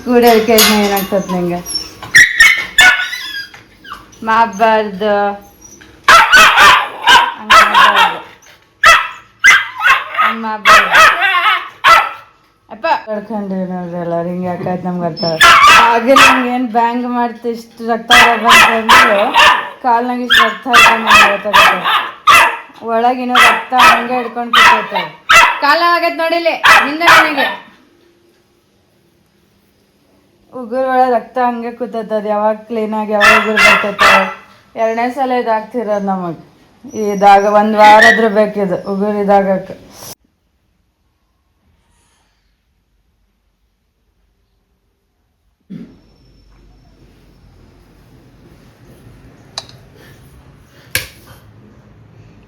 ಕೂಡಲಿಕ್ಕೆ ಏನಾಗ್ತದೆ ನಿಂಗೆ ಮಾಡಬಾರ್ದು ಹಂಗೆ ಮಾಡಬಾರ್ದು ಅಪ್ಪ ಕಳ್ಕೊಂಡ್ರಿ ನೋಡ್ರಿ ಎಲ್ಲ ಹಿಂಗೆ ಯಾಕಾಯ್ತು ನಮ್ಗೆ ಅರ್ಥ ಹಾಗೆ ನಂಗೆ ಏನು ಬ್ಯಾಂಗ್ ಮಾಡ್ತಿ ಇಷ್ಟು ರಕ್ತ ಬಂತಂದ್ರೆ ಕಾಲ್ನಾಗ ಇಷ್ಟು ರಕ್ತ ಗೊತ್ತಾಗುತ್ತೆ ಒಳಗಿನ ರಕ್ತ ಹಂಗೆ ಹಿಡ್ಕೊಂಡು ಕೂತೈತೆ ಕಾಲ ಆಗೈತೆ ನೋಡಿಲಿ ನಿಂದ ನನಗೆ ಉಗುರು ಒಳಗೆ ರಕ್ತ ಹಂಗೆ ಕೂತೈತದ ಯಾವಾಗ ಕ್ಲೀನಾಗಿ ಯಾವಾಗ ಉಗುರು ಬರ್ತೈತೆ 2ನೇ ಸಲ ಇದಾಗ್ತಿರೋದು ನಮಗೆ ಇದಾಗ 1 ವಾರ ಆದ್ರೂ ಬೇಕಿದು ಉಗುರು ಇದಾಗಕ್ಕೆ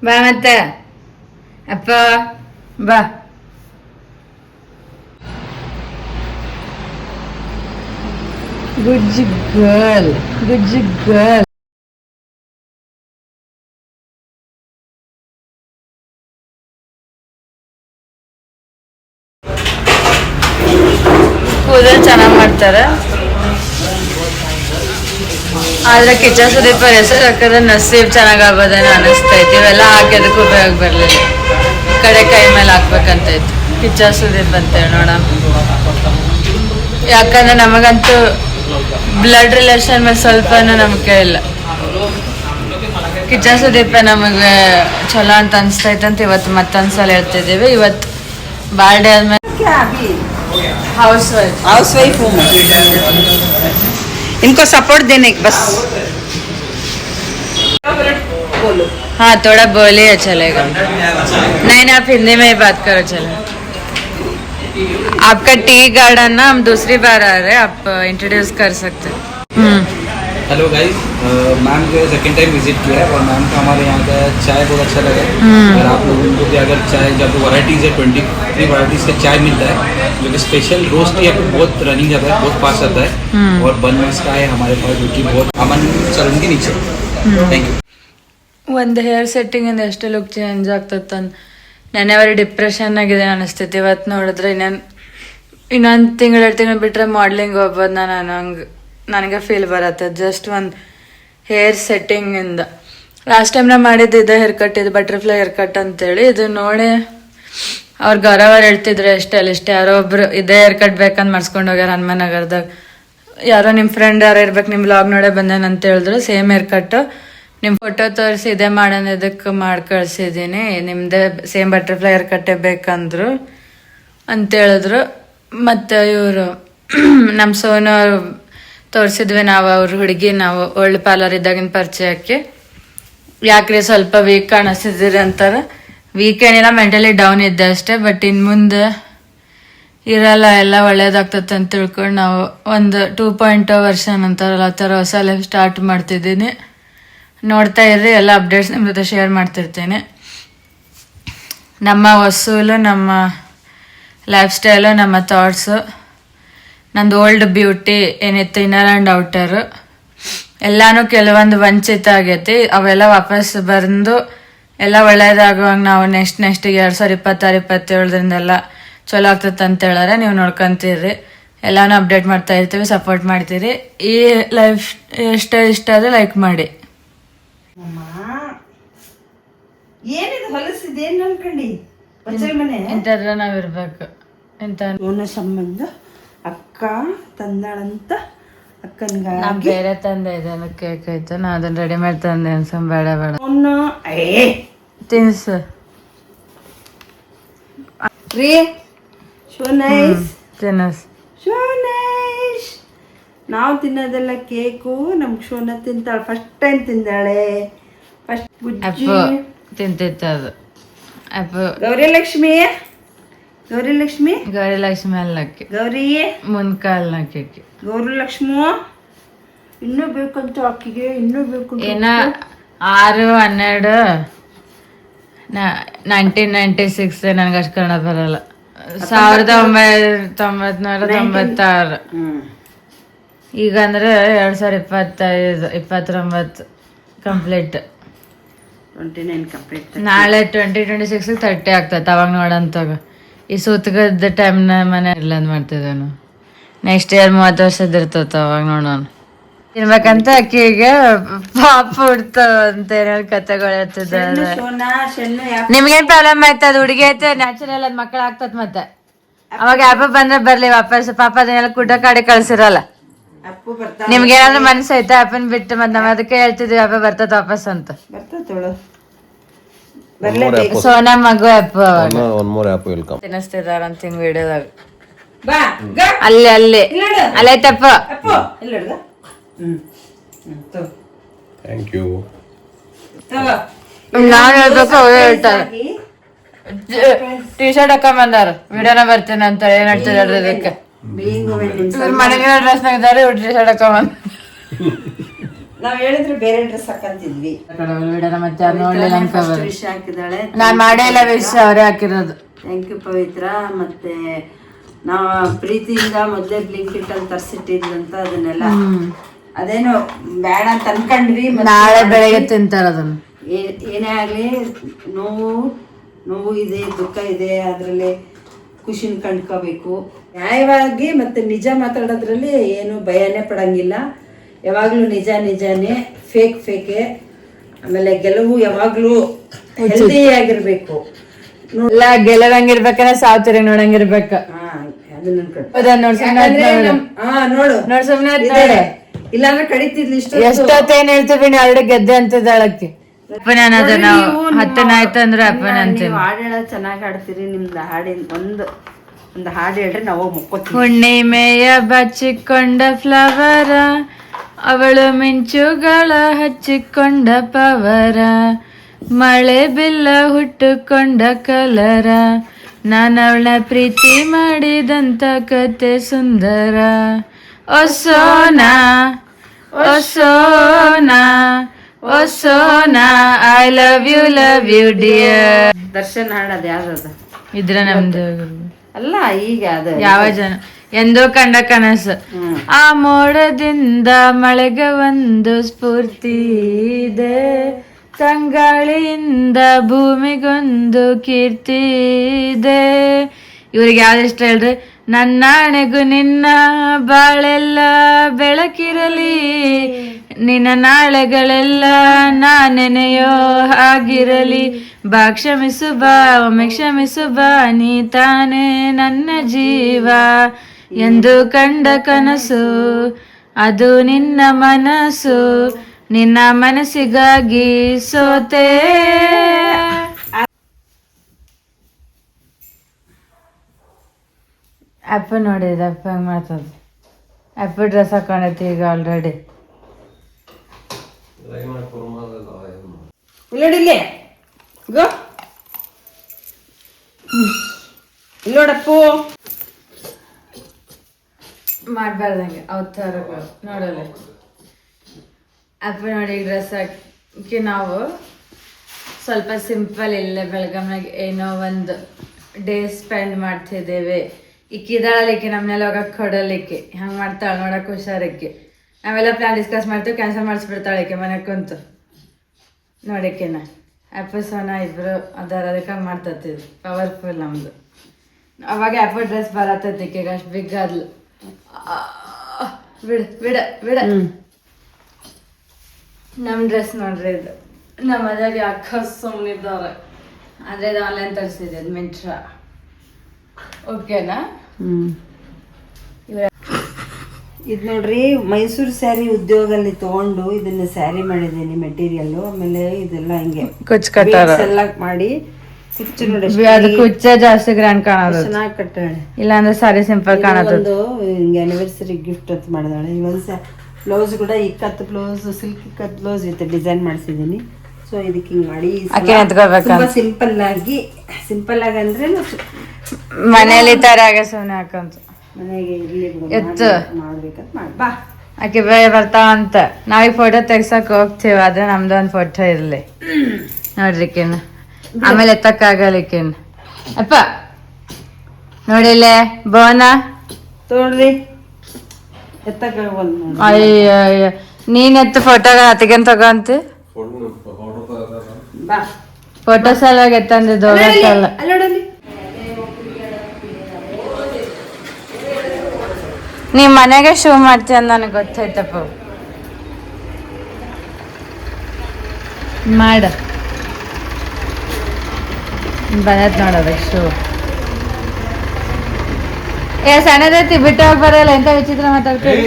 ಬಾ ಮತ್ತೆ ಅಪ್ಪ ಬಾ ಗುಜ್ಜಿ ಗರ್ಲ್ ಕೂದಲು ಚೆನ್ನಾಗಿ ಮಾಡ್ತಾರೆ ಆದ್ರೆ ಕಿಚ್ಚ ಸುದೀಪ್ ಹೆಸರು ಹಾಕಿದ್ರೆ ನಸೀಬ್ ಚೆನ್ನಾಗಿ ಆಗ್ಬೋದೇನೋ ಅನಿಸ್ತೈತಿ ಇವೆಲ್ಲ ಹಾಕಿ ಅದಕ್ಕೆ ಉಪಯೋಗ ಬರಲಿಲ್ಲ ಕಡೆ ಕೈ ಮೇಲೆ ಹಾಕ್ಬೇಕಂತ ಇತ್ತು ಕಿಚ್ಚ ಸುದೀಪ್ ಅಂತೇಳಿ ನೋಡ ಯಾಕಂದ್ರೆ ನಮಗಂತೂ ಬ್ಲಡ್ ರಿಲೇಷನ್ ಮೇಲೆ ಸ್ವಲ್ಪನೂ ನಂಬಿಕೆ ಇಲ್ಲ ಕಿಚ್ಚ ಸುದೀಪ ನಮಗೆ ಚಲೋ ಅಂತ ಅನಿಸ್ತೈತಂತ ಇವತ್ತು ಮತ್ತೊಂದ್ಸಲ ಹೇಳ್ತಿದ್ದೀವಿ ಇವತ್ತು ಬಾರ್ಡೇ ಆದ್ಮೇಲೆ हाउस वाइफ हूँ मैं इनको सपोर्ट देने बस हाँ थोड़ा बोलिए चलेगा नहीं आप हिंदी में ही बात करो चलो आपका टी गार्डन ना हम दूसरी बार आ रहे हैं आप इंट्रोड्यूस कर सकते हैं हेलो गाइस मैम के सेकंड टाइम विजिट किया है और मैम का हमारे यहाँ का चाय बहुत अच्छा लगा और आप लोगों को भी अगर चाय जब वैरायटीज़ है 23 वैरायटीज़ का चाय मिलता है जो कि स्पेशल रोस्ट यहाँ पे बहुत रनिंग जाता है बहुत फास्ट आता है और बन का है हमारे पास जो कि बहुत अमन सलून के नीचे थैंक यू ಒಂದು ಹೇರ್ ಸೆಟ್ಟಿಂಗಿಂದ ಎಷ್ಟು ಲುಕ್ ಚೇಂಜ್ ಆಗ್ತದೆ ನೆನೆವರೆ ಡಿಪ್ರೆಷನ್ ಆಗಿದೆ ಅನಿಸ್ತೈತಿ ಇವತ್ತು ನೋಡಿದ್ರೆ ಇನ್ನೊಂದು ತಿಂಗಳು 2 ತಿಂಗಳು ಬಿಟ್ಟರೆ ಮಾಡ್ಲಿಂಗ್ ಹೋಗ್ಬೋದು ನಾನು ಹಂಗೆ ನನಗೆ ಫೀಲ್ ಬರತ್ತೆ ಜಸ್ಟ್ ಒಂದು ಹೇರ್ ಸೆಟ್ಟಿಂಗಿಂದ ಲಾಸ್ಟ್ ಟೈಮ್ ನಾ ಮಾಡಿದ್ದು ಇದೇ ಹೇರ್ ಕಟ್ ಇದು ಬಟರ್ಫ್ಲೈ ಹೇರ್ ಕಟ್ ಅಂತೇಳಿ ಇದು ನೋಡಿ ಅವ್ರು ಗೌರವರು ಹೇಳ್ತಿದ್ರು ಎಷ್ಟೇ ಯಾರೋ ಒಬ್ರು ಇದೇ ಹೇರ್ ಕಟ್ ಬೇಕಂತ ಮಾಡಿಸ್ಕೊಂಡು ಹೋಗ್ಯಾರ ಹನುಮನಗರದಾಗ ಯಾರೋ ನಿಮ್ಮ ಫ್ರೆಂಡ್ ಯಾರು ಇರ್ಬೇಕು ನಿಮ್ಮ ಬ್ಲಾಗ್ ನೋಡೇ ಬಂದೇನಂತ ಹೇಳಿದ್ರು ಸೇಮ್ ಹೇರ್ ಕಟ್ಟು ನಿಮ್ಮ ಫೋಟೋ ತೋರಿಸಿ ಇದೇ ಮಾಡೋಣ ಇದಕ್ಕೆ ಮಾಡಿ ಕಳಿಸಿದ್ದೀನಿ ನಿಮ್ಮದೇ ಸೇಮ್ ಬಟರ್ಫ್ಲೈ ಹೇರ್ ಕಟ್ಟೇ ಬೇಕಂದ್ರು ಅಂತ ಹೇಳಿದ್ರು ಮತ್ತು ಇವರು ನಮ್ಮ ಸೋನು ತೋರಿಸಿದ್ವಿ ನಾವು ಅವ್ರ ಹುಡುಗಿ ನಾವು ಒಳ್ಳೆ ಪಾರ್ಲರ್ ಇದ್ದಾಗಿನ ಪರಿಚಯಕ್ಕೆ ಯಾಕ್ರಿ ಸ್ವಲ್ಪ ವೀಕ್ ಕಾಣಿಸ್ತಿದ್ದೀರಿ ಅಂತಾರೆ ವೀಕ್ ಏನಿಲ್ಲ ಮೆಂಟಲಿ ಡೌನ್ ಇದ್ದೆ ಅಷ್ಟೇ ಬಟ್ ಇನ್ನು ಮುಂದೆ ಇರಲ್ಲ ಎಲ್ಲ ಒಳ್ಳೇದಾಗ್ತದೆ ಅಂತ ತಿಳ್ಕೊಂಡು ನಾವು ಒಂದು 2.0 ವರ್ಷನ್ ಅಂತಾರಲ್ಲ ಆ ಥರ ಹೊಸ ಲೈಫ್ ಸ್ಟಾರ್ಟ್ ಮಾಡ್ತಿದ್ದೀನಿ ನೋಡ್ತಾ ಇರ್ರಿ ಎಲ್ಲ ಅಪ್ಡೇಟ್ಸ್ ನಿಮ್ಮ ಜೊತೆ ಶೇರ್ ಮಾಡ್ತಿರ್ತೀನಿ ನಮ್ಮ ವಸೂಲು ನಮ್ಮ ಲೈಫ್ ಸ್ಟೈಲು ನಮ್ಮ ಥಾಟ್ಸು ನಂದು ಓಲ್ಡ್ ಬ್ಯೂಟಿ ಏನಿತ್ತು ಇನ್ನರ್ ಆ್ಯಂಡ್ ಔಟರ್ ಎಲ್ಲಾನು ಕೆಲವೊಂದು ವಂಚಿತ ಆಗೈತಿ ಅವೆಲ್ಲ ವಾಪಸ್ ಬಂದು ಎಲ್ಲ ಒಳ್ಳೇದಾಗುವಂಗೆ ನಾವು ನೆಕ್ಸ್ಟ್ 2026-27 ಚಲೋ ಆಗ್ತದೆ ಅಂತ ಹೇಳಾರೆ ನೀವು ನೋಡ್ಕೊಂತೀರಿ ಎಲ್ಲಾನು ಅಪ್ಡೇಟ್ ಮಾಡ್ತಾ ಇರ್ತೀವಿ ಸಪೋರ್ಟ್ ಮಾಡ್ತೀರಿ ಈ ಲೈಫ್ ಎಷ್ಟೇ ಇಷ್ಟ ಆದರೆ ಲೈಕ್ ಮಾಡಿ ಇಂಥದ್ರ ನಾವಿರ್ಬೇಕು ಇಂಥ ಸಂಬಂಧ ಅಕ್ಕ ತಂದಾಳಂತ ಅಕ್ಕನ್ಗ ಬೇರೆ ತಂದೆ ಇದೆ ಕೇಕ್ ಐತೆ ನಾ ಅದನ್ನ ರೆಡಿ ಮಾಡಿ ತಂದೆ ಅನ್ಸಮ್ ಬೇಡ ತಿನ್ಸು ರೀ ಶೋ ನೈಸ್ ನಾವು ತಿನ್ನೋದೆಲ್ಲ ಕೇಕು ನಮ್ ಶೋನ ತಿಂತಾಳೆ ಫಸ್ಟ್ ಟೈಮ್ ತಿಂದಾಳೆ ಅಪ್ಪು ತಿಂತಿತ್ತು ಅದು ಅಪ್ಪು ಗೌರಿಲಕ್ಷ್ಮಿ ಅಲ್ಲಕ್ಕೆ ಗೌರಿ ಮುನ್ಕಾಲ್ನಕ್ಕೆ ಗೌರಿಲಕ್ಷ್ಮಿ ಇನ್ನೂ ಬೇಕಂತ ಅಕ್ಕಿಗೆ ಇನ್ನೂ ಬೇಕು ಏನ 6/12 1996 ನನಗೆ ಅಷ್ಟು ಕನ್ನಡ ಬರಲ್ಲ 1996 ಈಗ ಅಂದ್ರೆ 2025 ಕಂಪ್ಲೀಟ್ ನಾಳೆ 2026 30 ಆಗ್ತೈತೆ ಅವಾಗ ನೋಡಂತಾಗ ಈ ಸುತ್ತಗದ ಟೈಮ್ನ ಮನೆ ಇಲ್ಲ ಅಂತ ಮಾಡ್ತಿದ್ದೇನು ನೆಕ್ಸ್ಟ್ ಇಯರ್ 30 ವರ್ಷದ ಇರ್ತತ ಅವಾಗ ನೋಡೋಣ ಇರ್ಬೇಕಂತ ಅಕ್ಕಿಗೆ ಪಾಪ ಹುಡ್ತಾವ ಅಂತ ಏನೇನು ಕತೆಗಳು ಹೇಳ್ತಿದ್ದಾರೆ. ಸೋನಾ ಶೆನ್ನು ನಿಮ್ಗೇನ್ ಪ್ರಾಬ್ಲಮ್ ಆಯ್ತದ ಹುಡುಗಿ ಐತೆ ನ್ಯಾಚುರಲ್ ಅದ್ ಮಕ್ಳು ಆಗ್ತದ ಮತ್ತೆ ಅವಾಗ ಯಾಪ ಬಂದ್ರೆ ಬರ್ಲಿ ವಾಪಸ್ ಪಾಪ ಅದನ್ನೆಲ್ಲ ಕುಡ್ಡ ಕಾಡಿ ಕಳ್ಸಿರಲ್ಲ. ಅಪ್ಪು ಬರ್ತಾ ನಿಮ್ಗೆ ಏನಾದ್ರು ಮನ್ಸು ಐತೆ ಅಪ್ಪನ್ ಬಿಟ್ಟು ಮತ್ತೆ ನಾವ್ ಅದಕ್ಕೆ ಹೇಳ್ತಿದ್ವಿ ಅಪ್ಪ ಬರ್ತದ ವಾಪಸ್ ಅಂತ. ಬರ್ತೋಳು ಬರ್ಲೇಬೇಕು. ಸೋನಾ ಮಗು ಅಪ್ಪ ಒನ್ ಮೋರ್ ಆ್ಯಪ್ ವೆಲ್ಕಮ್. ತಿನ್ನಿಸ್ತಿದಾರ ಅಂತ ಹಿಂಗ್ ವಿಡಿಯೋದಾಗ ಬಾ ಅಲ್ಲಿ ಅಲ್ಲೈತಪ್ಪ. ಅಪ್ಪು ಇಲ್ಲ ಹಿಡ್ದ ಥ್ಯಾಂಕ್ ಯು. ನಾನ್ ಹೇಳ್ಬೇಕು ಅವ್ರು ಹೇಳ್ತಾರೆ ಟಿ ಶರ್ಟ್ ಹಾಕೊಂಡ್ ಬಂದಾರ ವಿಡಿಯೋನ ಬರ್ತೇನೆ ಅಂತ ಏನ್ ಹೇಳ್ತಿದಾರೆ ಅದಕ್ಕೆ ಮನೆಗೆ ಡ್ರೆಸ್ ನಾಗಿದ್ದಾರೆ ಟಿ ಶರ್ಟ್ ಹಾಕೊಂಡ್ ನಾವ್ ಹೇಳಿದ್ರೆ ಬೇರೆ ಡ್ರೆಸ್ ಹಾಕಂತಿದ್ವಿ. ವಿಡಿಯೋನ ಮತ್ತೆ ನೋಡ್ಲಿಲ್ಲ ಅನ್ಕೋಬೋದು. ವಿಷ ಹಾಕಿದಾಳೆ. ನಾನ್ ಮಾಡೇ ಇಲ್ಲ ವಿಷಯ ಅವರೇ ಹಾಕಿರೋದು. ಥ್ಯಾಂಕ್ ಯು ಪವಿತ್ರ. ಮತ್ತೆ ನಾವು ಪ್ರೀತಿಯಿಂದ ಮೊದಲೇ ಬ್ಲಿಂಕಿಟ್ ಅಲ್ಲಿ ತರ್ಸಿಟ್ಟಿದ್ರಂತ ಅದನ್ನೆಲ್ಲ ಅದೇನೋ ಬೇಡ ಅಂತ ಅನ್ಕೊಂಡ್ವಿ. ನಾಳೆ ಬೆಳಗ್ಗೆ ತಿಂತಾರ ಅದನ್ನ. ಏನೇ ಆಗ್ಲಿ ನೋವು ಇದೆ ದುಃಖ ಇದೆ ಅದರಲ್ಲಿ ಖುಷಿನ ಕಂಡ್ಕೋಬೇಕು. ನ್ಯಾಯವಾಗಿ ಮತ್ತೆ ನಿಜ ಮಾತಾಡೋದ್ರಲ್ಲಿ ಏನು ಭಯನೇ ಪಡಂಗಿಲ್ಲ. ಯಾವಾಗ್ಲೂ ನಿಜಾನೇ, ಫೇಕೆ. ಆಮೇಲೆ ಗೆಲುವು ಯಾವಾಗ್ಲೂ ಹೆಲ್ದಿ ಆಗಿರ್ಬೇಕು. ಎಲ್ಲ ಗೆಲ್ಲದಂಗಿರ್ಬೇಕಂದ್ರೆ ಸಾವ್ತಿರಿ ನೋಡಂಗಿರ್ಬೇಕ. ನೋಡ್ ಸುಮ್ನೆ ಇಲ್ಲಾಂದ್ರೆ ಕಡಿತಿದ್ಲಿ ಎಷ್ಟೊತ್ತೇನ್ ಹೇಳ್ತೀವಿ ನೀ ಆಲ್ರೆಡಿ ಗೆದ್ದೆ ಅಂತಿದ್ದಾಳಕ್ಕೆ. ಅಪ್ಪನ ನಾವು ಹತ್ತನ ಆಯ್ತಂದ್ರೆ ಅಪ್ಪನ ಅಂತೀವಿ. ಹಾಡು ಹೇಳೋದು ಚೆನ್ನಾಗಿ ಹಾಡ್ತೀರಿ. ನಿಮ್ದು ಹಾಡಿನ ಒಂದು ಹಾಡು ಹೇಳ್ರಿ ನಾವು ಮುಕ್ಕೋತೀವಿ. ಹುಣ್ಣಿಮೆಯ ಬಚ್ಚಿಕೊಂಡ ಫ್ಲವರ ಅವಳು ಮಿಂಚುಗಳ ಹಚ್ಚಿಕೊಂಡ ಪವರ ಮಳೆ ಬಿಲ್ಲ ಹುಟ್ಟುಕೊಂಡ ಕಲರ ನಾನವಳ ಪ್ರೀತಿ ಮಾಡಿದಂತ ಕತೆ ಸುಂದರ. ಓ ಸೋನಾ ಓ ಸೋನಾ ಓ ಸೋನಾ I love you dear. Darshan ಹಾಡೋದು ಯಾವ್ದದ ಇದ್ರ ನಮ್ದು ಅಲ್ಲ ಈಗ ಅದು ಯಾವ ಜನ ಎಂದೋ ಕಂಡ ಕನಸು. ಆ ಮೋಡದಿಂದ ಮಳೆಗೆ ಒಂದು ಸ್ಫೂರ್ತಿ ಇದೆ ತಂಗಾಳಿಯಿಂದ ಭೂಮಿಗೊಂದು ಕೀರ್ತಿ ಇದೆ. ಇವ್ರಿಗೆ ಯಾವ್ದು ಇಷ್ಟ ಹೇಳ್ರಿ. ನನ್ನಾಣೆಗೂ ನಿನ್ನ ಬಾಳೆಲ್ಲ ಬೆಳಕಿರಲಿ ನಿನ್ನ ನಾಳೆಗಳೆಲ್ಲ ನಾನೆನೆಯೋ ಆಗಿರಲಿ. ಬಾ ಕ್ಷಮಿಸು ಬಾ ಒಮ್ಮೆ ಕ್ಷಮಿಸು ಬಾ ನೀ ತಾನೇ ನನ್ನ ಜೀವ ಎಂದು ಕಂಡ ಕನಸು ಅದು ನಿನ್ನ ಮನಸ್ಸು ನಿನ್ನ ಮನಸ್ಸಿಗಾಗಿ ಸೋತೆ. ಅಪ್ಪ ನೋಡಿದ ಅಪ್ಪ ಹಂಗೆ ಮಾಡ್ತದ. ಅಪ್ಪ ಡ್ರೆಸ್ ಹಾಕೊಂಡೈತಿ ಈಗ ಆಲ್ರೆಡಿ. ಇಲ್ಲೋಡಿಲ್ಲಿ ಗೋ ಇಲ್ಲೋಡಪ್ಪು ಮಾಡಬಾರ್ದಂಗೆ ಅವತ್ತಾರ ನೋಡಲ್ಲ. ಅಪ್ಪ ನೋಡಿ ಡ್ರೆಸ್ ಹಾಕಿ ನಾವು ಸ್ವಲ್ಪ ಸಿಂಪಲ್ ಇಲ್ಲೇ ಬೆಳಗಾಮ್ನಾಗ ಏನೋ ಒಂದು ಡೇ ಸ್ಪೆಂಡ್ ಮಾಡ್ತಿದ್ದೇವೆ. ಇಕ್ಕಿದಾಳಲಿಕ್ಕೆ ನಮ್ಮನೆಲ್ಲ ಹೋಗಕ್ಕೆ ಕೊಡಲಿಕ್ಕೆ ಹಂಗೆ ಮಾಡ್ತಾಳೆ ನೋಡಕ್ಕೆ ಹುಷಾರಕ್ಕೆ. ನಾವೆಲ್ಲ ಪ್ಲ್ಯಾನ್ ಡಿಸ್ಕಸ್ ಮಾಡ್ತೀವಿ ಕ್ಯಾನ್ಸಲ್ ಮಾಡಿಸ್ಬಿಡ್ತಾಳಕ್ಕೆ ಮನೆಗೆ ಕುಂತು ನೋಡಕ್ಕೆನ. ಅಪ್ಪ ಸೋನಾ ಇಬ್ಬರು ಅದರ ಅದಕ್ಕೆ ಮಾಡ್ತತ್ತಿದ್ದು ಪವರ್ಫುಲ್ ನಮ್ಮದು. ಅವಾಗ ಅಪ್ಪ ಡ್ರೆಸ್ ಬರತ್ತೈತಿಕ್ಕೆ ಅಷ್ಟು ಬಿಗ್ ಆದ್ಲು. ಬಿಡ ನಮ್ಮ ಡ್ರೆಸ್ ನೋಡ್ರಿ ಇದು ನಮ್ಮ ಮನೆಯಾಗ ಅಕ್ಕ ಸುಮ್ಮನಿದ್ದವ್ರೆ. ಅಂದರೆ ಇದು ಆನ್ಲೈನ್ ತರಿಸಿದೆ ಅದು ಮಿಂಟ್ರಾ. ಓಕೆನಾ? ಇದು ನೋಡ್ರಿ ಮೈಸೂರು ಸ್ಯಾರಿ ಉದ್ಯೋಗಲ್ಲಿ ತಗೊಂಡು ಇದನ್ನ ಸ್ಯಾರಿ ಮಾಡಿದ್ದೀನಿ ಮೆಟೀರಿಯಲ್ಲು. ಆಮೇಲೆ ಇದೆಲ್ಲ ಹಿಂಗೆ ಕುಚ್ಚು ಕಟ್ಟಾರ ಎಲ್ಲ ಮಾಡಿ ಕುಚ್ಚು ನೋಡಿ ಅದು ಕುಚ್ಚ ಜಾಸ್ತಿ ಗ್ರ್ಯಾಂಡ್ ಕಾಣೋದು. ಚೆನ್ನಾಗಿ ಕಟ್ಟಾಳೆ. ಇಲ್ಲಾಂದ್ರೆ ಸಾರಿ ಸಿಂಪಲ್ ಕಾಣೋದು. ಒಂದು ಹಿಂಗೆ ಆನಿವರ್ಸರಿ ಗಿಫ್ಟ್ ಅಂತ ಮಾಡಿದಾಳೆ. ಇವೊಂದು ಬ್ಲೌಸ್ ಕೂಡ ಇಕ್ಕತ್ತು ಬ್ಲೌಸ್ ಸಿಲ್ಕ್ ಇಕ್ಕತ್ತು ಬ್ಲೌಸ್ ಜೊತೆ ಡಿಸೈನ್ ಮಾಡಿಸಿದ್ದೀನಿ. ಸೊ ಇದಕ್ಕೆ ಹಿಂಗೆ ಮಾಡಿ ಸಿಂಪಲ್ ಆಗಿ ಅಂದ್ರೆ ಮನೇಲಿ ತರಾಗ ಸುಮ್ಮನೆ ಹಾಕಂತ ಮನೆಗೆ ಇರ್ಲಿ ಎತ್ತು ಮಾಡ್ಬೇಕಂತ ಮಾಡಿ ಬಾ. ಆಕೆ ಬರ್ತಾವ ಅಂತ ನಾವೀಗ ಫೋಟೋ ತೆಗ್ಸಕ್ ಹೋಗ್ತೀವಿ. ಆದ್ರೆ ನಮ್ದು ಒಂದು ಫೋಟೋ ಇರ್ಲಿ ನೋಡ್ರಿಕೇನು. ಆಮೇಲೆ ಎತ್ತಕ್ಕಾಗಲಿಕ್ಕೇನು. ಅಪ್ಪ ನೋಡಿಲ್ಲೇ ಬೋನ ತೋಡ್ರಿ ಎತ್ತಕ್ಕ ಅಯ್ಯ ನೀನ್ ಎತ್ತು ಫೋಟೋ ಹತ್ತಿಗೆನ್ ತಗೊಂತ ಬಾ. ಫೋಟೋ ಸಲುವಾಗಿ ಎತ್ತಂದಿದ್ದು ಹೋಗಕ್ಕಲ್ಲ. ನೀ ಮನೆಗೆ ಶೋ ಮಾಡ್ತೀಯ ಅಂತ ನನಗೆ ಗೊತ್ತಾಯ್ತಪ್ಪ. ಮಾಡ ಬಂದತ್ ನೋಡೋದ ಶೋ. ಏ ಸಣ್ಣದೈತಿ ಬಿಟ್ಟು ಹೋಗಿ ಬರಲ್ಲ, ಎಂತ ವಿಚಿತ್ರ ಮಾತಾಡ್ತೀವಿ.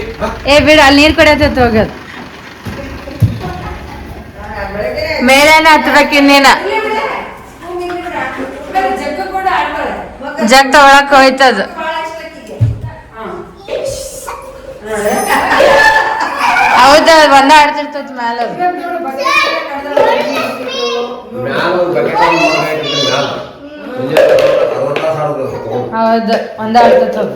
ಏ ಬಿಡು, ಅಲ್ಲಿ ನೀರು ಕುಡಿಯತೈತಿ ಹೋಗೋದು. ಮೇಲೇನ ಹತ್ಬೇಕು ಇನ್ನೇನ. ಜಗ್ ತಗೊಳಕ್ ಹೋಯ್ತದ. ಹೌದ, ಒಂದ ಆಡ್ತಿರ್ತದ ಮ್ಯಾಲ. ಹೌದು, ಒಂದ ಆಡ್ತಿರ್ತದ.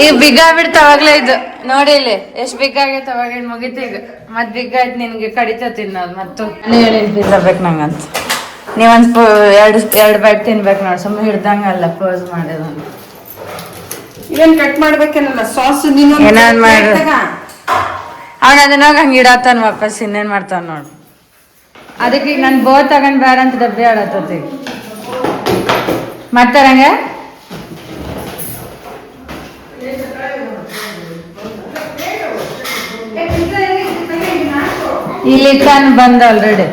ಈಗ ಬಿಗ್ ಆಗ್ಬಿಡ್ತ ಅವಾಗ್ಲೇ ಇದು ನೋಡಿ ಇಲ್ಲಿ ಎಷ್ಟ್ ಬಿಗ್ ಆಗೈತ. ಅವಾಗ ಮುಗಿತ ಈಗ ಮತ್ ಬಿಗ್ ಆಯ್ತು, ನಿನ್ಗೆ ಕಡಿತ ತಿನ್ನೋದು. ಮತ್ತು ಹೇಳಿರ್ಬೇಕು ನಂಗಂತ. ನೀವೊಂದ್ ಎರಡು ಬೈಟ್ ತಿನ್ಬೇಕು ನೋಡಿ, ಸುಮ್ಮನೆ ಹಿಡ್ದಂಗಲ್ಲ ಪೋಸ್ ಮಾಡಿದ. ಇದನ್ನ ಕಟ್ ಮಾಡ್ಬೇಕೇನಲ್ಲ ಸಾಸ್ ನೀನು ಏನಾನ್ ಮಾಡ್ರಿ. ಅವ್ನ ಅದನ್ನ ಹಂಗ ಇಡತಾನ ವಾಪಸ್, ಇನ್ನೇನ್ ಮಾಡ್ತಾನ ನೋಡು. ಅದಕ್ಕೆ ಈಗ ನನ್ ಬೋ ತಗೊಂಡ್ ಬೇಡ ಅಂತ ಡಬ್ಬಿ ಆಡತ್ತತಿ ಮಾಡ್ತಾರಂಗ. ಇಲ್ಲಿ ತಾನು ಬಂದ ಆಲ್ರೆಡಿ.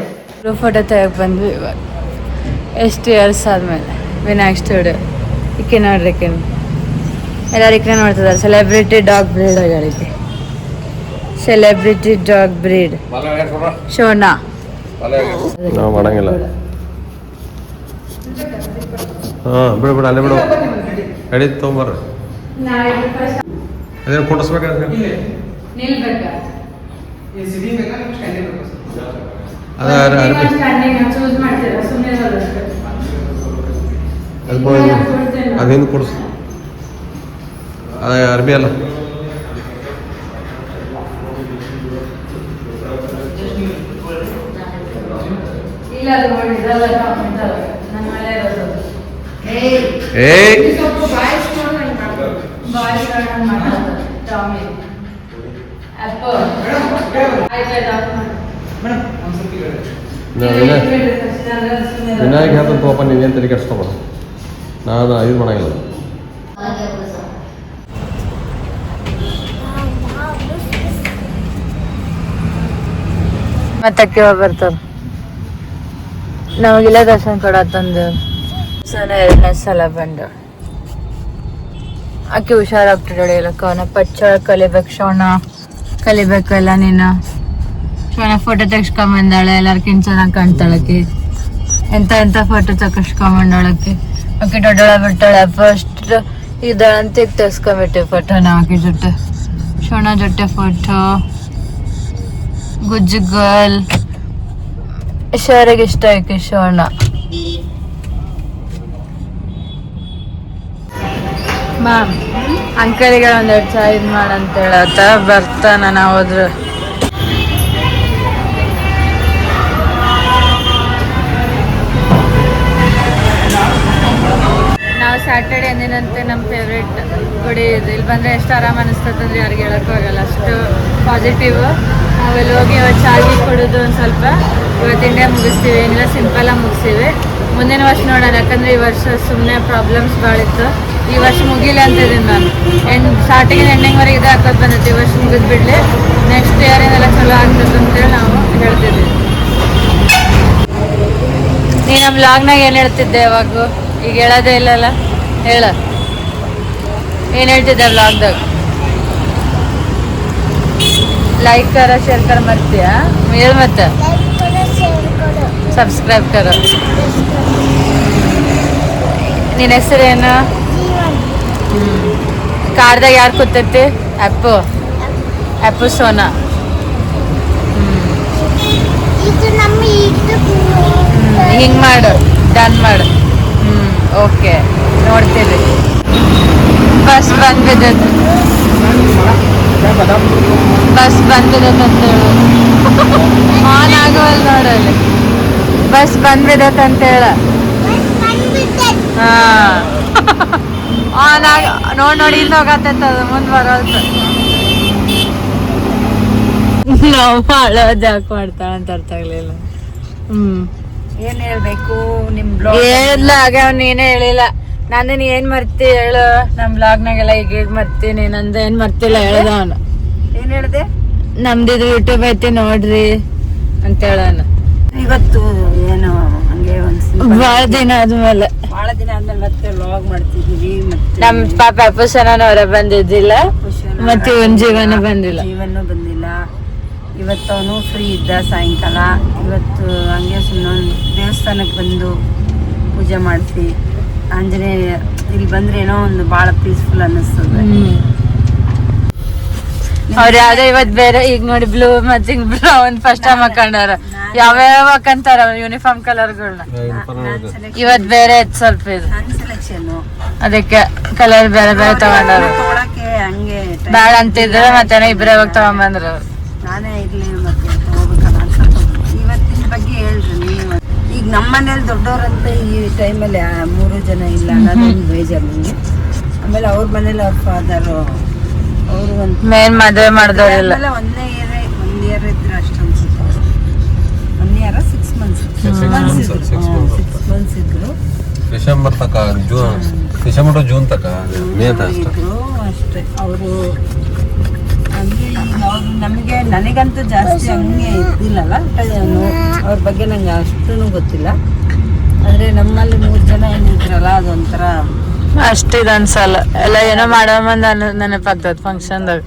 ಫೋಟೋ ತೆಗಕ್ ಬಂದ್ವಿ ಇವಾಗ ಎಷ್ಟು ಇಯರ್ಸ್ ಆದ್ಮೇಲೆ. ವಿನಾಯಕ್ ಸ್ಟುಡಿಯೋ ಈಕೆ ನೋಡ್ರಿ, ಎಲ್ಲರೂ ಈಕೆ ನೋಡ್ತಿದ್ದಾರೆ. ಸೆಲೆಬ್ರಿಟಿ ಡಾಗ್ ಬ್ರೀಡ್ ಆಗಿ, ಸೆಲೆಬ್ರಿಟಿ ಡಾಗ್ ಬ್ರೀಡ್ ಶೋನಾ. ನಾವು ಮಾಡಂಗಿಲ್ಲ. ಬಿಡು ಬಿಡು, ಅಲ್ಲೇ ಬಿಡು. ಗಾಡಿ ತೊಗೊಂಬರ್ರಿ. ಅದೇನು ಕೊಡಿಸ್ಬೇಕಾದ್ರೆ ಅದೇನು ಕೊಡಿಸ್. ಅದೇ ಅರ್ಬಿ ಅಲ್ಲ. ವಿನಾಯಕ್ ಹೇಳ್ತ ತಗೋಪ, ನೀವೇನು ತಲೆ ಕೆಡ್ಸ್ಕೊಬೇಡ. ನಾನು ಇದು ಮಾಡಂಗಿಲ್ಲ. ಮತ್ತಕ್ಕೆ ಬರ್ತಾರ. ನಮಗಿಲ್ಲ ದರ್ಶನ ಕೊಡತ್ತಂದು ಸನ 2ನೇ ಸಲ ಬಂದ. ಆಕೆ ಹುಷಾರಾಗ್ತಿದ್ದಾಳೆ. ಇಲ್ಲ ಕವನ ಪಚ್ಚ ಕಲಿಬೇಕು, ಶೋಣ ಕಲಿಬೇಕು ಎಲ್ಲ. ನೀನು ಶೋಣ ಫೋಟೋ ತೆಗ್ಸ್ಕೊಂಬಂದಾಳೆ, ಎಲ್ಲರ್ಕಿಂತ ಚೆನ್ನಾಗಿ ಕಾಣ್ತಾಳಕ್ಕೆ. ಎಂತ ಫೋಟೋ ತೆಗಿಸ್ಕೊಂಬಂದಾಳಕ್ಕೆ. ಆಕೆ ದೊಡ್ಡಳ ಬಿಡ್ತಾಳೆ. ಫಸ್ಟ್ ಇದಂತ ತೆಗ್ಸ್ಕೊಂಬಿಟ್ಟೆ ಫೋಟೋ ನಾವು ಆಕೆ ಜೊತೆ, ಶೋಣ ಜೊತೆ ಫೋಟೋ. ಗುಜ್ಜು ಗರ್ಲ್ ಶೋರಿಗೆ ಇಷ್ಟ ಆಯ್ಕೆ ಶೋಣ. ಮ್ಯಾಮ್ ಅಂಕಲಿಗೆ ಒಂದೆರಡು ಚಾ ಇದು ಮಾಡಂತ ಹೇಳತ್ತ. ಬರ್ತಾನ ನಾವು ಹೋದ್ರೆ. ನಾವು ಸ್ಯಾಟರ್ಡೆ ಎಂದಿನಂತೆ ನಮ್ಮ ಫೇವ್ರೇಟ್ ಗುಡಿ ಇದು. ಇಲ್ಲಿ ಬಂದರೆ ಎಷ್ಟು ಆರಾಮ ಅನಿಸ್ತದಂದ್ರೆ ಯಾರಿಗೆ ಹೇಳೋಕ್ಕೂ ಆಗಲ್ಲ, ಅಷ್ಟು ಪಾಸಿಟಿವ್. ನಾವೆಲ್ಲಿ ಹೋಗಿ ಇವತ್ತು ಚಾಗಿ ಕೊಡೋದು ಒಂದು ಸ್ವಲ್ಪ. ಇವತ್ತು ಇಂಡಿಯಾ ಮುಗಿಸ್ತೀವಿ, ಏನಿಲ್ಲ ಸಿಂಪಲಾಗಿ ಮುಗಿಸ್ತೀವಿ. ಮುಂದಿನ ವರ್ಷ ನೋಡೋಣ, ಯಾಕಂದರೆ ಈ ವರ್ಷ ಸುಮ್ಮನೆ ಪ್ರಾಬ್ಲಮ್ಸ್ ಭಾಳ ಇತ್ತು. ಈ ವರ್ಷ ಮುಗಿಲ್ಲ ಅಂತಿದ್ದೀನಿ ನಾನು. ಸ್ಟಾರ್ಟಿಂಗ್ ಎಂಡಿಂಗ್ವರೆಗೆ ಇದು ಹಾಕೋದು ಬಂದೈತಿ. ಈ ವರ್ಷ ಮುಗಿದು ಬಿಡಲಿ, ನೆಕ್ಸ್ಟ್ ಇಯರ್ ಏನೆಲ್ಲ ಚಲೋ ಆಗ್ತದೆ ಅಂತೇಳಿ ನಾವು ಹೇಳ್ತಿದ್ದೀವಿ. ನೀ ನಮ್ಮ ವ್ಲಾಗ್ನಾಗ ಏನು ಹೇಳ್ತಿದ್ದೆ ಯಾವಾಗ? ಈಗ ಹೇಳೋದೇ ಇಲ್ಲಲ್ಲ, ಹೇಳ ಏನು ಹೇಳ್ತಿದ್ದೆ ವ್ಲಾಗ್ದಾಗ? लाइक करो, शेयर कर मरतिया मेल मत सब्सक्राइब करो. ನಿನ್ನ ಹೆಸರೇನು? ಕಾರ್ದಾಗ ಯಾರು ಕೂತೈತಿ? ಅಪ್ಪು. ಅಪ್ಪು ಸೋನಾ. ಹಿಂಗೆ ಮಾಡು, ಡನ್ ಮಾಡು. ಓಕೆ, ನೋಡ್ತೀವಿ. ಬಸ್ ಬಂದ್ಬಿದ್ದೈತೆ, ಬಸ್ ಬಂದಿದೈತೆ ಅಂತೇಳು. ಆನ್ ಆಗೋವಲ್ಲ ನೋಡಲ್ಲಿ. ಬಸ್ ಬಂದ್ಬಿದೈತೆ ಅಂತೇಳ. ಹಾಂ, ಆನ್ ಆಗ ನೋಡಿ ಇಲ್ಲಿ ಹೋಗತ್ತೈತೆ, ಅದು ಮುಂದೆ ಬರೋಲ್ತ. ನಾವು ಅಳೋದು ಯಾಕೆ ಮಾಡ್ತಾಳ ಅಂತ ಅರ್ಥ ಆಗ್ಲಿಲ್ಲ. ಏನ್ ಹೇಳ್ಬೇಕು ನಿಮ್ ಹೇಳಿಲ್ಲ ಆಗ, ನೀನೇ ಹೇಳಿಲ್ಲ. ನಂದೇನ್ ಏನ್ ಮರ್ತಿ ಹೇಳು, ನಮ್ ಬ್ಲಾಗ್ನಾಗೆಲ್ಲ ಈಗ ಮರ್ತೀನಿ, ನಂದ ಏನ್ ಮರ್ತಿಲ್ಲ ಹೇಳ್ದ ಅವನು. ಏನ್ ಹೇಳ್ದೆ? ನಮ್ದಿದು ಯೂಟ್ಯೂಬ್ ಐತಿ ನೋಡ್ರಿ ಅಂತ ಹೇಳೋಣ. ಇವತ್ತು ಏನು ಹಂಗೆ ಬಾಳ ದಿನ ಆದ್ಮೇಲೆ ಬಹಳ ದಿನ ಆದ್ಮೇಲೆ ಮತ್ತೆ ವ್ಲಾಗ್ ಮಾಡ್ತಿದೀವಿ. ಮತ್ತೆ ನಮ್ ಪಾಪ ಅಪ್ಪುಸನ ಹೊರ ಬಂದಿದ್ದಿಲ್ಲ, ಮತ್ತೆ ಇವನ್ ಜೀವನ ಬಂದಿಲ್ಲ. ಜೀವನೂ ಬಂದಿಲ್ಲ. ಇವತ್ತು ಅವನು ಫ್ರೀ ಇದ್ದ ಸಾಯಂಕಾಲ. ಇವತ್ತು ಹಂಗೆ ಸುಮ್ಮನೆ ದೇವಸ್ಥಾನಕ್ಕೆ ಬಂದು ಪೂಜೆ ಮಾಡಿಸಿ ಆಂಜನೇಯ ಇಲ್ಲಿ ಬಂದ್ರೆ ಏನೋ ಒಂದು ಭಾಳ ಪೀಸ್ಫುಲ್ ಅನ್ನಿಸ್ತದೆ. ಅವ್ರ ಯಾವ್ದೋ ಇವತ್ ಬೇರೆ ಈಗ ನೋಡಿ ಬ್ಲೂ ಮತ್ತೆ ಬ್ರೌನ್ ಫಸ್ಟ್ ಟೈಮ್ ಹಾಕೊಂಡಾರ. ಯಾವ್ಯಾವ ಹಾಕಂತಾರ ಅವ್ರ ಯೂನಿಫಾರ್ಮ್ ಕಲರ್ಗಳನ್ನ. ಇವತ್ ಬೇರೆ ಸ್ವಲ್ಪ ಇದು ಸೆಲೆಕ್ಷನ್, ಅದಕ್ಕೆ ಕಲರ್ ಬೇರೆ ಬೇರೆ ತಗೊಂಡಾರ. ತೊಗೊಳಕ್ಕೆ ಹಂಗೆ ಬ್ಯಾಡ ಅಂತಿದ್ರ ಮತ್ತೆ ಇಬ್ರೇ ಹೋಗಿ ತಗೊಂಬಂದ್ರ. ನಾನೇ ಇರ್ಲಿ ಮತ್ತೆ ಹೋಗ್ಬೇಕಲ್ಲ ಅಂತ. ಇವತ್ತಿನ ಬಗ್ಗೆ ಹೇಳ್ರಿ ನೀವು. ಈಗ ನಮ್ಮ ಮನೇಲಿ ದೊಡ್ಡವ್ರಂತ ಈ ಟೈಮಲ್ಲಿ 3 ಜನ ಇಲ್ಲ ಅನ್ನೋದೊಂದು ಬೇಜಾರು ನನಗೆ. ಆಮೇಲೆ ಅವ್ರ ಮನೇಲಿ ಅವ್ರ ಫಾದರು ಅವರು ಒಂದು ಮೇನ್ ಮದ್ವೆ ಮಾಡ್ದವ್ರಿಲ್ಲ. ಒನ್ ಇಯರ್ ಇದ್ರೆ ಅಷ್ಟು ಅನ್ಸುತ್ತೆ. 1 year 6 months 6 months ಇದ್ರು. ಡಿಸೆಂಬರ್ ತಕ ಡಿಸೆಂಬರ್ ಜೂನ್ ತಕ ಇದ್ರು ಅಷ್ಟೇ ಅವರು. ಅಂದ್ರೆ ಈಗ ಅವ್ರು ನಮಗೆ ನನಗಂತೂ ಜಾಸ್ತಿ ಹಂಗೆ ಇದ್ದಿಲ್ಲಲ್ಲ, ಅವ್ರ ಬಗ್ಗೆ ನಂಗೆ ಅಷ್ಟೂ ಗೊತ್ತಿಲ್ಲ. ಆದರೆ ನಮ್ಮಲ್ಲಿ 3 ಜನ ಏನಿದ್ರಲ್ಲ ಅದೊಂಥರ ಅಷ್ಟ ಇದು ಅನ್ಸಲ್ಲ. ಎಲ್ಲ ಏನೋ ಮಾಡೋ ಮಂದ ನೆನಪಾಗ್ತದ ಫಂಕ್ಷನ್ದಾಗ.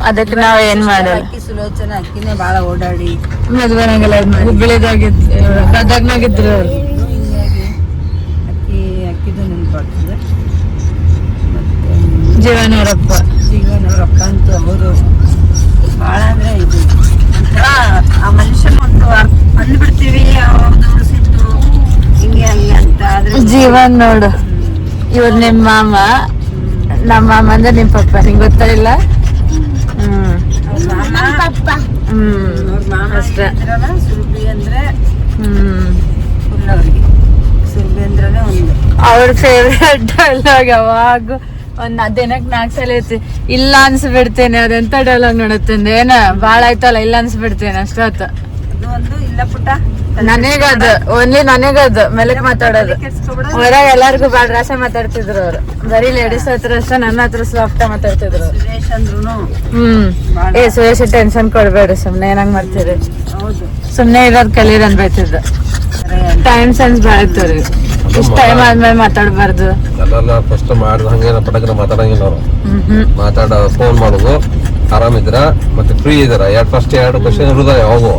ಅದಕ್ಕೆ ನಾವ್ ಏನ್ ಮಾಡಿಲ್ಲ. ಅಕ್ಕಿ ಸುಲೋಚನ ಅಕ್ಕಿನೇ ಭಾಳ ಓಡಾಡಿ ಮದ್ವೆನಾಗೆಲ್ಲ ಹುಬ್ಳಿದಾಗಿತ್ತು, ಗದಗ್ನಾಗಿದ್ರು ಅವ್ರು. ಹಿಂಗಾಗಿ ಅಕ್ಕಿದು ನೆನಪಾಗ್ತದೆ. ಮತ್ತೆ ಜೀವನವರಪ್ಪ ಜೀವನವರಪ್ಪ ಅಂತೂ ಅವರು ಭಾಳ ಅಂದರೆ ಇದು ಒಂಥರ ಆ ಮನುಷ್ಯನ ಒಂದು ಅಂದ್ಬಿಡ್ತೀವಿ ಅವ್ರದ್ದು ಸಿಟ್ಟು ಹಿಂಗೆ ಹಂಗೆ ಅಂತ. ಆದ್ರೆ ಜೀವನ್ ನೋಡು, ಇವ್ರು ನಿಮ್ ಮಾಮ, ನಮ್ಮ ಮಾಮ ಅಂದ್ರೆ ನಿಮ್ ಪಪ್ಪ. ನಿಂಗೆ ಗೊತ್ತಾಗಿಲ್ಲ? ಅವ್ರ ಮಾಮ ಅಷ್ಟೇ. ಇದ್ರಲ್ಲ ಸುರಭಿ ಅಂದ್ರೆ ಹ್ಮ್ ಫುಲ್ ಅವ್ರಿಗೆ ಸುರಭಿ ಅಂದ್ರನೇ ಒಂದು ಅವ್ರ ಫೇವ್ರೇಟ್ ಡೈಲಾಗ್. ಯಾವಾಗ ಒಂದ್ ದಿನಕ್ಕೆ 4 ಸಲ ಐತಿ, ಇಲ್ಲ ಅನ್ಸ್ಬಿಡ್ತೇನೆ. ಅದೆಂತ ಡೈಲಾಗ್ ನೋಡುತ್ತಂದೆ, ಏನ ಬಾಳ ಆಯ್ತಲ್ಲ, ಇಲ್ಲ ಅನ್ಸ್ಬಿಡ್ತೇನೆ ಅಷ್ಟೊತ್ತ. ಅದು ಒಂದು ಇಲ್ಲ ಪುಟ್ಟ ನನಗದ ಓನ್ಲಿ ನನಗದ ಮೆಲಕ್ ಮಾತಾಡೋದು. ಕೆಡ್ಸ್ಕೊಬಿಡ. ಹೊರಗ ಎಲ್ಲಾರ್ಗು ಬಾಳ ರಾಶ ಮಾತಾಡ್ತಿದ್ರು ಅವ್ರು. ಬರೀ ಲೇಡೀಸ್ ಹತ್ರ ಅಷ್ಟೇ, ನನ್ನ ಹತ್ರ ಸಾಫ್ಟ್ ಮಾತಾಡ್ತಿದ್ರು ಅವ್ರು. ಸುರೇಶ್ ಅಂದ್ರೂ ಏ ಸುರೇಶ್ ಟೆನ್ಷನ್ ಕೊಡ್ಬೇಡ್ರಿ, ಸುಮ್ನೆ ಏನಂಗ್ ಮಾಡ್ತೀರಿ, ಹೌದು ಸುಮ್ನೆ ಇರೋದ್ ಕಲೀರ್ ಅನ್ಬೈತಿದ್ದ. ಟೈಮ್ ಸೆನ್ಸ್ ಬಾಳ ಇತ್ತು. ಇಷ್ಟ ಟೈಮ್ ಆದ್ಮೇಲೆ ಮಾತಾಡ್ಬಾರ್ದು. ಅಲ್ಲೆಲ್ಲ ಫಸ್ಟ್ ಮಾಡಿದ ಹಂಗೆ ಪಟಕನ ಮಾತಾಡಂಗಿಲ್ಲ ಅವರು. ಮಾತಾಡ ಫೋನ್ ಮಾಡೋದು, ಆರಾಮಿದ್ದೀರಾ ಮತ್ತೆ ಫ್ರೀ ಇದ್ದೀರಾ, ಫಸ್ಟ್ 2 ಕ್ವಶನ್ ಇರೋದ ಯಾವಾಗೂ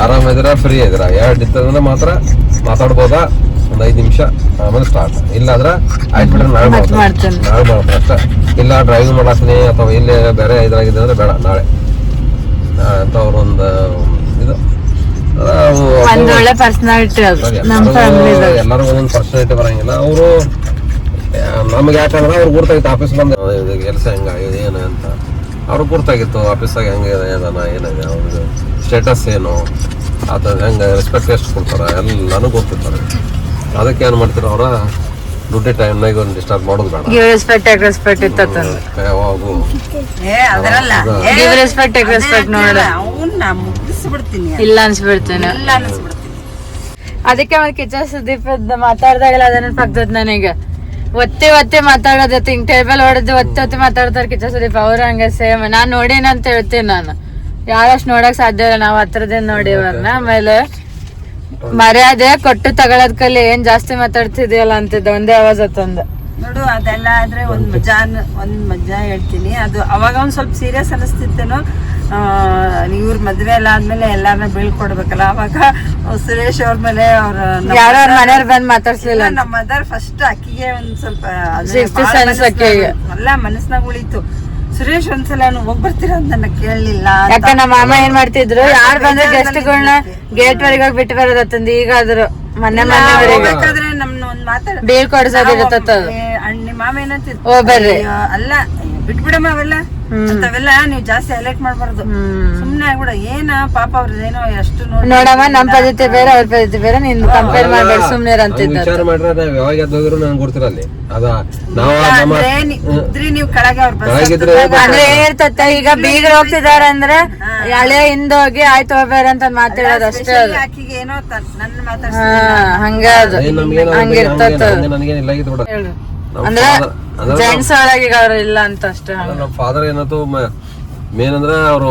ಆರಾಮಿದ್ದೀರಾ ಫ್ರೀ ಇದ್ದೀರಾ 2 ಇತ್ತಂದ್ರೆ ಮಾತ್ರ ಮಾತಾಡ್ಬೋದಾ, ಒಂದು 5 ನಿಮಿಷ, ಆಮೇಲೆ ಸ್ಟಾರ್ಟ್. ಇಲ್ಲಾಂದ್ರೆ ಆಯ್ತು ಬಿಡ್ರಿ ನಾಳೆ ಮಾಡ್ತೀನಿ ಅಷ್ಟೇ. ಇಲ್ಲ ಡ್ರೈವಿಂಗ್ ಮಾಡಾಕ್ತೀನಿ ಅಥವಾ ಇಲ್ಲೇ ಬೇರೆ ಇದ್ರಾಗಿದೆ ಅಂದ್ರೆ ಬೇಡ ನಾಳೆ ಅಂತ ಅವ್ರೊಂದು ಇದು. ಒಂದ್ ಒಳ್ಳೆ ಪರ್ಸನಾಲಿಟಿ ಅದು ನಮ್ಮ ಫ್ಯಾಮಿಲಿದಾಗ. ಎಲ್ಲರಿಗೂ ಒಂದೊಂದು ಪರ್ಸನಾಲಿಟಿ ಬರಂಗಿಲ್ಲ. ಅವರು ನಮ್ಗೆ ಯಾಕಂದ್ರೆ ಅವ್ರು ಗುರ್ತಾಗಿತ್ತು ಆಫೀಸ್ ಬಂದ ಕೆಲಸ ಹೆಂಗಾಗಿದೆ ಏನು ಅಂತ ಅವ್ರಿಗೆ ಗುರ್ತಾಗಿತ್ತು. ಆಫೀಸಾಗ ಹೆಂಗಿದೆ ಏನಿದೆ ಅವ್ರಿಗೆ ಸ್ಟೇಟಸ್ ಏನು ಆತ ಹೆಂಗೆ ರೆಸ್ಪೆಕ್ಟ್ ಎಷ್ಟು ಕೊಡ್ತಾರೆ ಎಲ್ಲಾನು ಗೊತ್ತಿರ್ತಾರೆ. ಅದಕ್ಕೆ ಏನು ಮಾಡ್ತಾರೆ ಅವ್ರ ಡ್ಯೂಟಿ ಟೈಮ್ನಾಗ ಒಂದು ಡಿಸ್ಟರ್ಬ್ ಮಾಡೋದು ಬೇಡ. ಗಿವ್ ರೆಸ್ಪೆಕ್ಟ್ ಇತ್ತು. ಯಾವಾಗೂ ಅದರಲ್ಲ ಗಿವ್ ರೆಸ್ಪೆಕ್ಟ್ ನೋಡ ಅವನ್ನ ಮುಗಿಸ್ಬಿಡ್ತೀನಿ, ಇಲ್ಲ ಅನ್ಸ್ಬಿಡ್ತೇನೆ. ಇಲ್ಲ ಅನಿಸ್ಬಿಡ್ತೀನಿ. ಅದಕ್ಕೆ ಮತ್ತೆ ಕಿಚ್ಚ ಸುದೀಪ್ ಮಾತಾಡ್ದಾಗೆಲ್ಲ ಅದನ್ನ ಪಕ್ಕದ ನನಗೆ ಒತ್ತಿ ಮಾತಾಡೋದೈತಿ. ಹಿಂಗ್ ಟೇಬಲ್ ಹೊಡೆದು ಒತ್ತಿ ಮಾತಾಡ್ತಾರೆ ಕಿಚ್ಚ ಸುದೀಪ್. ಅವ್ರು ಹಂಗೆ ಸೇಮ್ ನಾನ್ ನೋಡೇನ ಅಂತ ಹೇಳ್ತೀನಿ. ನಾನು ಯಾರಷ್ಟು ನೋಡಕ್ ಸಾಧ್ಯ ಇಲ್ಲ, ನಾವು ಹತ್ರದಿಂದ ನೋಡಿವರ್ನ. ಆಮೇಲೆ ಮರ್ಯಾದೆ ಕೊಟ್ಟು ತಗೊಳದ್ ಕಲಿ, ಏನ್ ಜಾಸ್ತಿ ಮಾತಾಡ್ತಿದ್ಯಲ್ಲ ಅಂತಿದ್ದ ಒಂದೇ ಆವಾಜ್ ಅತ್ತಂದ. ನೋಡು ಅದೆಲ್ಲ ಆದ್ರೆ ಒಂದ್ ಮಜಾ ಹೇಳ್ತೀನಿ. ಅದು ಅವಾಗ ಒಂದ್ ಸ್ವಲ್ಪ ಸೀರಿಯಸ್ ಅನಿಸ್ತಿತ್ತೇನೋ. ಇವ್ರ ಮದ್ವೆ ಎಲ್ಲ ಆದ್ಮೇಲೆ ಎಲ್ಲಾರನ್ನ ಬೀಳ್ಕೊಡ್ಬೇಕಲ್ಲ, ಅವಾಗ ಸುರೇಶ್ ಅವ್ರ ಮೇಲೆ ಅವ್ರ ಯಾರೋ ಅವ್ರ ಮನೆಯವ್ರು ಬಂದ್ ಮಾತಾಡ್ಸ್ಲಿಲ್ಲ. ನಮ್ಮ ಮದರ್ ಫಸ್ಟ್ ಅಕ್ಕಿಗೆ ಒಂದ್ ಸ್ವಲ್ಪ ಎಲ್ಲ ಮನಸ್ನಾಗ ಉಳಿತು. ಸುರೇಶ್ ಒಂದ್ಸಲ ಹೋಗ್ ಬರ್ತೀರ ಅಂತ ನನ್ನ ಕೇಳಲಿಲ್ಲ. ಯಾಕ ನಮ್ಮ ಮಾಮ ಏನ್ ಮಾಡ್ತಿದ್ರು, ಯಾರು ಬಂದ್ರೆ ಗೆಸ್ಟ್ಗಳನ್ನ ಗೇಟ್ ವರೆಗೆ ಹೋಗಿ ಬಿಟ್ಟು ಬರೋದತ್ತಂದು. ಈಗಾದ್ರು ಬೇಕಾದ್ರೆ ನಮ್ನ ಒಂದ್ ಮಾತಾಡ ಬೀಳ್ ಕೊಡ್ಸೋದಿರತ್ತ. ನಿಮ್ಮ ಮಾಮ ಏನಂತಿದ್ರು, ಓ ಬರ್ರಿ ಅಲ್ಲ ಬಿಟ್ಬಿಡಮ್ಮ ಅವೆಲ್ಲ ಅಂತವೆಲ್ಲ ನೀವು ಜಾಸ್ತಿ ಹೈಲೈಟ್ ಮಾಡ್ಬಾರ್ದು. ಸುಮ್ನೆ ಆಗ್ಬಿಡ ಏನ ಪಾಪ ಅವ್ರದ್ದೇನೋ ಎಷ್ಟು ನೋಡಮ್ಮ ನಮ್ ಪದ್ಧತಿ ಬೇರೆ ಅವ್ರ ಪದ್ಧತಿ ಬೇರೆ, ನೀನ್ ಕಂಪೇರ್ ಮಾಡ್ಬೇಡ ಸುಮ್ನೆ ಅಂತಿದ್ದ. ವಿಚಾರ ಮಾಡ್ರೆ ನಾವ್ ಯಾವಾಗ ಎದ್ದೋದ್ರು ನನ್ಗೆ ಗೊತ್ತಿರಲ್ಲಿ ಅದ ನಾವು ನೀವು ಕೆಳಗೆ ಅವ್ರ ಅಂದ್ರೆ ಏನಿರ್ತತ್ತ, ಈಗ ಬೀಗರು ಹೋಗ್ತಿದಾರೆ ಅಂದ್ರೆ ಹಳೆ ಹಿಂದೋಗಿ ಆಯ್ತು ಹೋಗ್ಬೇಡ ಅಂತ ಮಾತಾಡೋದು ಅಷ್ಟೇ. ಅದು ಆಕಿಗೆ ಏನೋ ನನ್ನ ಹಂಗ ಅದು ಹಂಗಿರ್ತದ. ನನಗೇನಿಲ್ಲ ಆಗಿತ್ತು ಬಿಡ. ಅಂದ್ರೆ ಜೆಂಟ್ಸ್ ಒಳಗೆ ಈಗ ಅವ್ರು ಇಲ್ಲ ಅಂತ ಅಷ್ಟೇ. ನಮ್ಮ ಫಾದರ್ ಏನಾಯ್ತು ಮೇನ್ ಅಂದ್ರೆ ಅವರು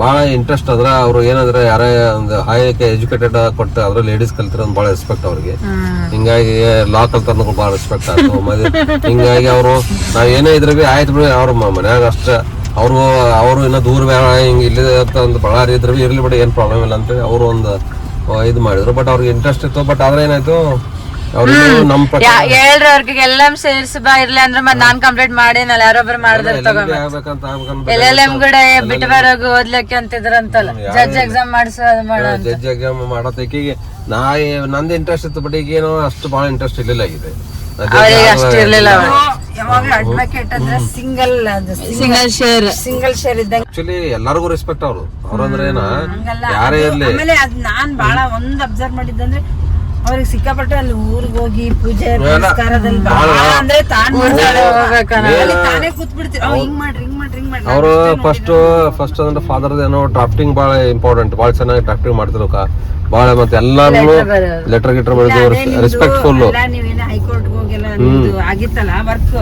ಬಹಳ ಇಂಟ್ರೆಸ್ಟ್ ಅದ್ರ ಅವ್ರು ಏನಂದ್ರೆ ಯಾರೇ ಒಂದು ಹೈ ಎಜುಕೇಟೆಡ್ ಕೊಟ್ಟು ಅದ್ರ ಲೇಡೀಸ್ ಕಲ್ತಿರೋ ಬಹಳ ರೆಸ್ಪೆಕ್ಟ್ ಅವ್ರಿಗೆ. ಹಿಂಗಾಗಿ ಲಾ ಕಲ್ತಾರ ಬಹಳ ರೆಸ್ಪೆಕ್ಟ್ ಆಯ್ತು. ಹಿಂಗಾಗಿ ಅವರು ನಾವ್ ಏನೇ ಇದ್ರೆ ಬಿ ಆಯ್ತು ಬಿಡಿ ಅವ್ರ ಮನ್ಯಾಗ ಅಷ್ಟ ಅವರು ಇನ್ನೂ ದೂರ ಬೇಡ ಹಿಂಗ ಇಲ್ಲಿ ಒಂದು ಬಳ್ಳಾರಿ ಇದ್ರೆ ಬಿ ಇರ್ಲಿ ಬಿಡಿ ಏನ್ ಪ್ರಾಬ್ಲಮ್ ಇಲ್ಲ ಅಂತೇಳಿ ಅವರು ಒಂದು ಇದು ಮಾಡಿದ್ರು. ಬಟ್ ಅವ್ರಿಗೆ ಇಂಟ್ರೆಸ್ಟ್ ಇತ್ತು. ಬಟ್ ಆದ್ರೆ ಏನಾಯ್ತು ನಮ್ ಹೇಳ್ರವ್ರಿಗೆ ಎಲ್ಲ ಸೇರ್ಸಿ ಬಾ ಇರ್ಲಿ ಅಂದ್ರೆ ಮತ್ ನಾನ್ ಕಂಪ್ಲೀಟ್ ಮಾಡಿನಲ್ಲ ಯಾರೊಬ್ರು ಮಾಡಿದ್ರ ತಗೊಂಡ್ LLM ಕೂಡ ಬಿಟ್ಟು ಬರೋಗ ಓದ್ಲಿಕ್ಕೆ ಅಂತಿದ್ರಂತಲ್ಲ, ಜಡ್ಜ್ ಎಕ್ಸಾಮ್ ಮಾಡಿಸೋದು ಮಾಡೋ ಜಡ್ಜ್ ಎಕ್ಸಾಮ್ ಮಾಡತ್ತೇಕಿಗೆ ನಂದು ಇಂಟ್ರೆಸ್ಟ್ ಇತ್ತು. ಬಟ್ ಈಗ ಏನೋ ಅಷ್ಟು ಬಹಳ ಇಂಟ್ರೆಸ್ಟ್ ಇರ್ಲಿಲ್ಲ ಆಗಿದೆ. ಅಷ್ಟು ಇರ್ಲಿಲ್ಲ. ಯಾವಾಗ್ಲೂ ಅಡ್ವೊಕೇಟ್ ಅಂದ್ರೆ ಸಿಂಗಲ್ ಶೇರ್ ಇದ್ದಂಗೆ. ಆಕ್ಚುಲಿ ಎಲ್ಲರಿಗೂ ರೆಸ್ಪೆಕ್ಟ್ ಅವ್ರಂದ್ರೆ ಏನ ಯಾರೇ ಇರ್ಲಿ. ಆಮೇಲೆ ಅದ್ ನಾನ್ ಬಹಳ ಒಂದ್ ಅಬ್ಸರ್ವ್ ಮಾಡಿದ್ದಂದ್ರೆ ಅವ್ರಿಗೆ ಸಿಕ್ಕಾಪಟ್ಟೆ ಅಲ್ಲಿ ಊರಿಗೆ ಹೋಗಿ ಪೂಜೆ ಪುರಸ್ಕಾರದಲ್ಲಿ ಅಂದ್ರೆ ತಾನೇ ಕೂತ್ ಬಿಡ್ತೀವಿ ಹಿಂಗ್ ಮಾಡ್ರಿ ಹಿಂಗ್ ಮಾಡ್ರಿ ಹಿಂಗ್ ಮಾಡ್ರಿ. ಅವರು ಫಸ್ಟ್ ಅಂದ್ರೆ ಫಾದರ್ ಏನೋ ಡ್ರಾಫ್ಟಿಂಗ್ ಬಹಳ ಇಂಪಾರ್ಟೆಂಟ್, ಬಹಳ ಚೆನ್ನಾಗಿ ಡ್ರಾಫ್ಟಿಂಗ್ ಮಾಡ್ತಿರೋ ಬಹಳ. ಮತ್ತೆ ಎಲ್ಲಾನು ಲೆಟರ್ ಗಿಟರ್ ಮಾಡಿದ್ರು ರೆಸ್ಪೆಕ್ಟ್ಫುಲ್. ನೀವೇನ ಹೈಕೋರ್ಟ್ ಹೋಗೆಲ್ಲ ಆಗಿತ್ತಲ್ಲ ವರ್ಕ್,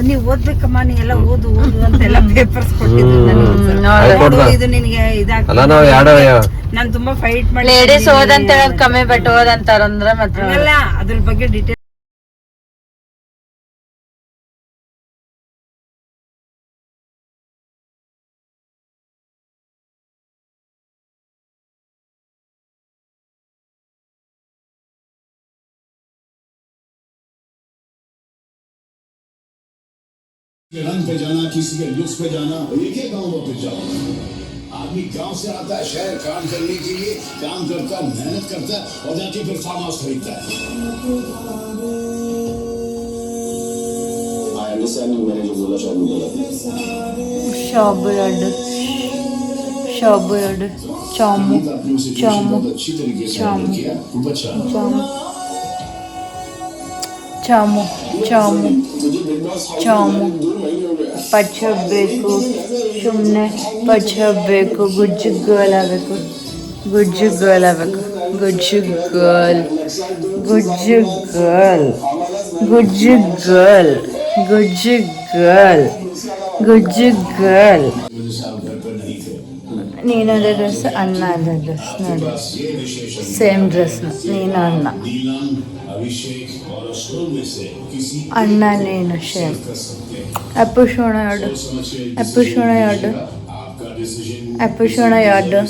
ನೀವ್ ಓದ್ಬೇಕಮ್ಮ ನೀ ಎಲ್ಲ ಓದು ಅಂತೆಲ್ಲ ಪೇಪರ್ಸ್ ಕೊಟ್ಟಿದ್ರು. ಇದು ನಿನಗೆ ಇದಾಗ್ತಲ್ಲ. ನಾವ್ ನಾನ್ ತುಂಬಾ ಫೈಟ್ ಮಾಡಿ ಲೇಡೀಸ್ ಓದಂತ ಹೇಳೋದ್ ಕಮ್ಮಿ ಬಟ್ ಓದಂತಾರಂದ್ರ ಮತ್ತೆ ಅದ್ರ ಬಗ್ಗೆ ಡಿಟೇಲ್ रंग पे जाना, किसी के लुक्स पे जाना, एक ही गाँव वापस जाओ। आदमी गांव से आता है शहर काम करने के लिए, काम करता है, मेहनत करता है और जाके फिर फार्म हाउस खरीदता है। I understand मैंने जो बोला शायद गलत है। शॉबर्ड चामू चामू चामू चामू चामू ಪಚ್ಚಬೇಕು, ಸುಮ್ಮನೆ ಪಚ್ಚಬೇಕು. ಗುಜ್ಜು ಗರ್ಲ್ ಆಗಬೇಕು, ಗುಜ್ಜು ಗರ್ಲ್ ಆಗಬೇಕು, Gujju girl Gujju girl Gujju girl Gujju girl Gujju girl. ನೀನೊಂದು ಡ್ರೆಸ್, ಅಣ್ಣ ಅದೇ ಡ್ರೆಸ್ ನೋಡಿ, ಸೇಮ್ ಡ್ರೆಸ್. ನೀನು ಅಣ್ಣ ನೀನು ಸೇಮ್. ಅಪ್ಪು ಶೋಣ ಯಾಡು, ಅಪ್ಪು ಶೋಣ ಯಾಡು, ಅಪ್ಪು ಶೋಣ ಯಾಡು,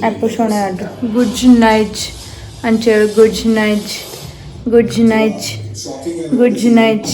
ಅಪ್ಪು ಶೋಣ ಯಾಡು. ಗುಡ್ ನೈಟ್ ಅಂತೇಳಿ, good night, good night, good night.